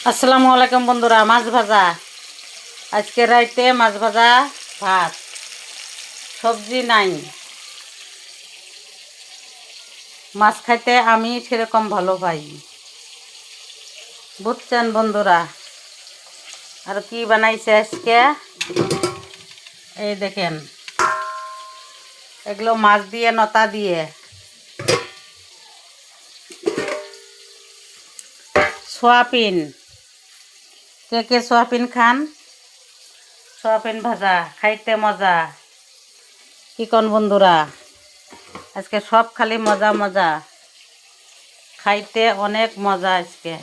আসসালামু আলাইকুম বন্ধুরা। মাছ ভাজা আজকে রাইতে, মাছ ভাজা ভাত, সবজি নাই। মাছ খাইতে আমি সেরকম ভালো পাই, বুঝছেন বন্ধুরা। আর কি বানাইছে আজকে এই দেখেন, এগুলো মাছ দিয়ে, নতা দিয়ে সোয়াবিন। কে কে সোয়াবিন খান? সোয়াবিন ভাজা খাইতে মজা, কি কোন বন্ধুরা? আজকে সব খালি মজা মজা, খাইতে অনেক মজা আজকে।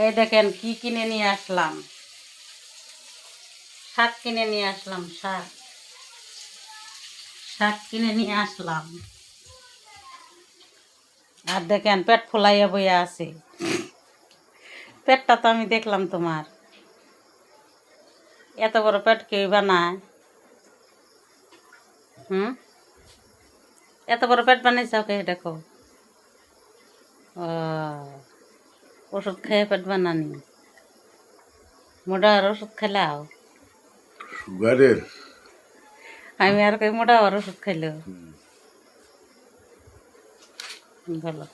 এই দেখেন কি কিনে নিয়ে আসলাম, শাক কিনে নিয়ে আসলাম, শাক শাক কিনে নিয়ে আসলাম। আর দেখেন পেট ফুলাইয়া বইয়া আছে। পেটটা তো আমি দেখলাম তোমার, এত বড় পেট কেউ বানায়? এত বড় পেট বানাইছে ওকে, দেখো। ও, ওষুধ খেয়ে পেট বানানি? মোটা আর ওষুধ খেলাও? সুগারের? আমি আর কই মোটা আর ওষুধ খাইলেও ভালো।